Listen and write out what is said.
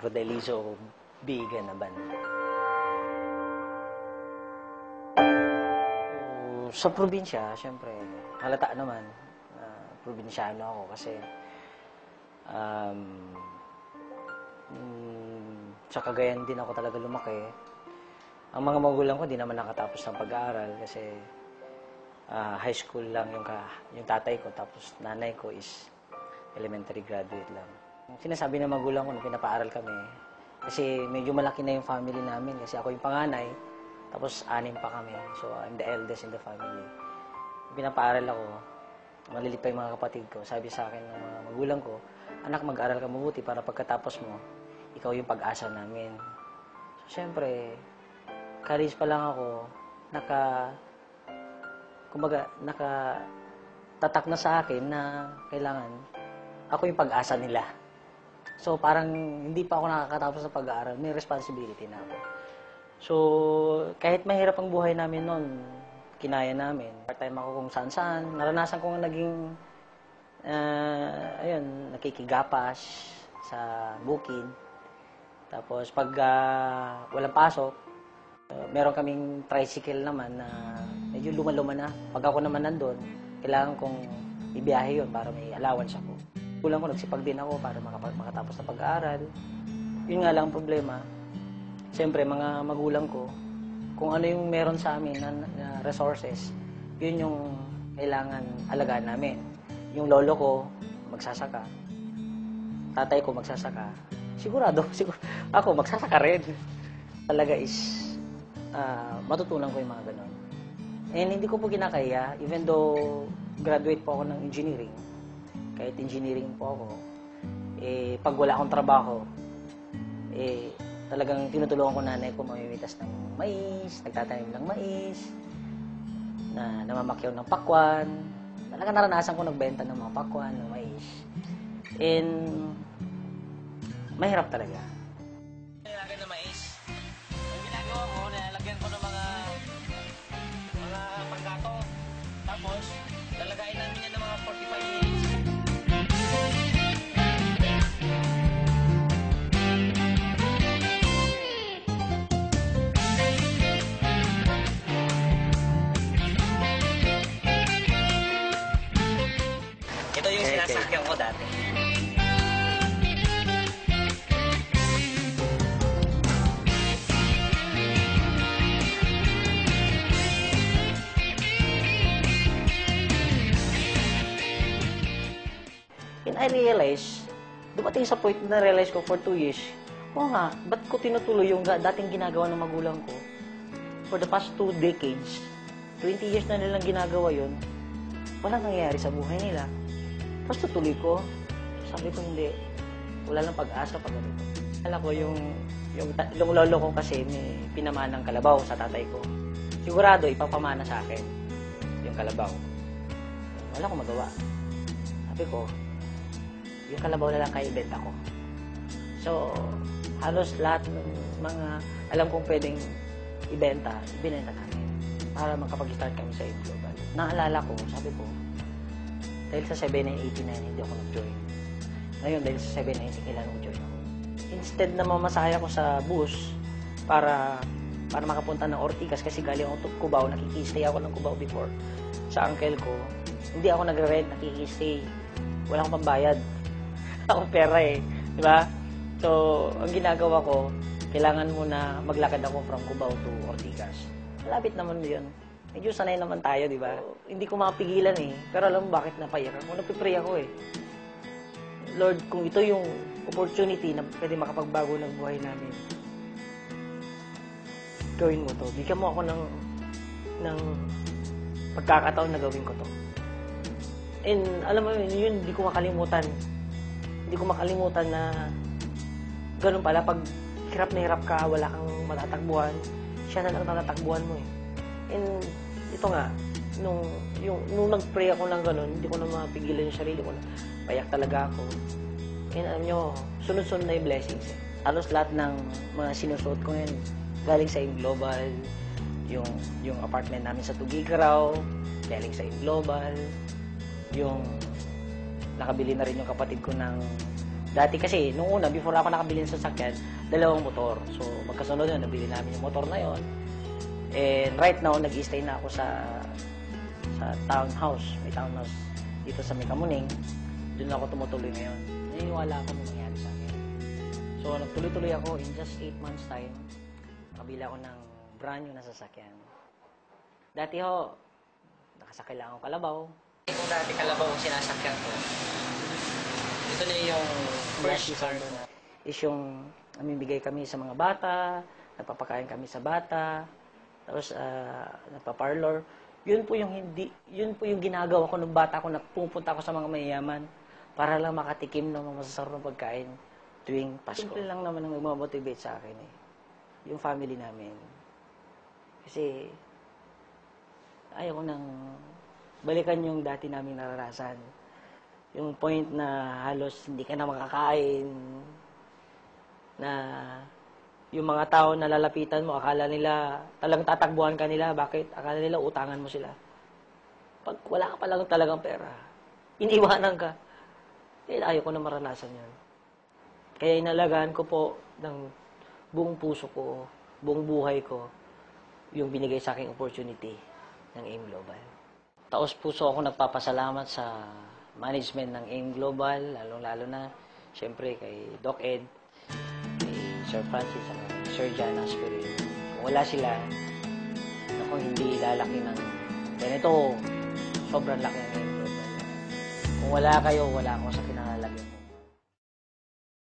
Rodelizo Bigan na band. Sa probinsya, syempre, halata naman na probinsyano ako kasi sa Cagayan din ako talaga lumaki. Ang mga magulang ko di naman nakatapos ng pag-aaral kasi high school lang yung tatay ko, tapos nanay ko is elementary graduate lang. Sinasabi ng magulang ko na pinapaaral kami kasi medyo malaki na yung family namin kasi ako yung panganay, tapos 6 pa kami. So, I'm the eldest in the family. Pinapaaral ako, malilit pa yung mga kapatid ko. Sabi sa akin ng mga magulang ko, anak, mag-aral ka mabuti para pagkatapos mo, ikaw yung pag-asa namin. So, syempre, college pa lang ako, nakatatak na sa akin na kailangan ako yung pag-asa nila. So, parang hindi pa ako nakakatapos sa pag-aaral, may responsibility na ako. So, kahit mahirap ang buhay namin noon, kinaya namin. Part-time ako kung saan-saan. Naranasan ko nga naging, nakikigapas sa bukid. Tapos, pag walang pasok, meron kaming tricycle naman na medyo luma-luma na. Pag ako naman nandun, kailangan kong ibiyahe yun para may allowance ako. Kulang ko, nagsipag din ako para makatapos na pag-aaral. Yun nga lang ang problema. Siyempre, mga magulang ko, kung ano yung meron sa amin na resources, yun yung kailangan alagaan namin. Yung lolo ko, magsasaka. Tatay ko, magsasaka. Siguro ako, magsasaka rin. Talaga is, matutunan ko yung mga ganon. And hindi ko po kinakaya, even though graduate po ako ng engineering, kahit engineering po ako, pag wala akong trabaho, talagang tinutulungan ko nanay ko mamimitas ng mais, nagtatanim ng mais, na namamakyaw ng pakwan. Talagang naranasan ko nagbenta ng mga pakwan, ng mais. And mahirap talaga. Nilalagyan ng mais. Ang ginagawa ko, nilalagyan ko ng mga panggato. Tapos, lalagayin namin yan ng mga 45 minutes. Ito yung sinasakyan ko dati. And I realized, dumating sa point na realize ko for 2 years, oo nga, ba't ko tinutuloy yung dating ginagawa ng magulang ko? For the past 2 decades, 20 years na nilang ginagawa yun, walang nangyayari sa buhay nila. Tapos tutuloy ko, sabi ko hindi, wala lang pag-asa pag ganito. Alam ko yung lolo ko kasi may pinamanang kalabaw sa tatay ko. Sigurado, ipapamana sa akin yung kalabaw. Wala akong magawa. Sabi ko, yung kalabaw na lang kaya ibenta ko. So, halos lahat ng mga alam kong pwedeng ibenta, binenta namin para makapag-start kami sa Global. Naalala ko, sabi ko, dahil sa 7989, hindi ako nag-join. Ngayon, dahil sa 790, kailangan mag-join ako. Instead na mamasaya ko sa bus para makapunta ng Ortigas kasi galing ako to Cubao, nakikistay ako ng Cubao before sa uncle ko. Hindi ako nagre-rent, nakikistay. Wala akong pambayad. Akong pera eh. Diba? So, ang ginagawa ko, kailangan muna maglakad ako from Cubao to Ortigas. Malapit naman yun. Medyo sanay naman tayo, di ba? Hindi ko mapigilan eh. Pero alam mo bakit napayak ako? Nagpipray ako eh. Lord, kung ito yung opportunity na pwede makapagbago ng buhay namin, gawin mo to. Bigyan mo ako ng pagkakataon na gawin ko to. And alam mo yun, hindi ko makalimutan. Hindi ko makalimutan na ganun pala, pag hirap na hirap ka, wala kang matatakbuhan, siya na lang natatakbuhan mo eh. And ito nga, nung nag-pray ako ng ganun, hindi ko na mapigilan yung sarili ko na payak talaga ako. And alam nyo, sunod-sunod na yung blessings eh. Halos lahat ng mga sinusuot ko ngayon, galing sa Global, yung apartment namin sa Tugigaraw, galing sa Global, yung nakabili na rin yung kapatid ko ng Dati kasi, nung una, before ako nakabili ng sasakyan, dalawang motor. So, magkasunod yun, nabili namin yung motor na yon. And right now, nag-stay na ako sa townhouse. May townhouse dito sa Mekamuning. Doon ako tumutuloy ngayon. Naniniwala ako na mangyari sa akin. So, nagtuloy-tuloy ako in just 8 months time. Nakabila ako ng brand new na sasakyan. Dati ho, nakasakay lang ako kalabaw. Kung dati kalabaw ang sinasakyan ko, ito na yung first car ko. Is yung namimigay kami sa mga bata, napapakain kami sa bata, tapos napaparlor. Yun po yung ginagawa ko nung bata ko na pupunta ako sa mga mayayaman para lang makatikim ng mga masasarap na pagkain tuwing Pasko. Simple lang naman ang nagmamotivate sa akin eh. Yung family namin. Kasi ayaw ko nang balikan yung dati naming naranasan. Yung point na halos hindi ka na makakain, na yung mga tao na lalapitan mo, akala nila, talagang tatakbuhan ka nila, bakit? Akala nila utangan mo sila. Pag wala ka palang talagang pera, iniwanan ka. Eh, ayaw ko na maranasan yun. Kaya inalagaan ko po ng buong puso ko, buong buhay ko, yung binigay sa aking opportunity ng AIM Global. Taos puso ako nagpapasalamat sa management ng AIM Global, lalong-lalo na, siyempre, kay Doc Ed, kay Sir Francis, at Sir John Aspirin. Kung wala sila, ako hindi lalaki ng ganito, sobrang laki ng AIM Global. Kung wala kayo, wala akong sakit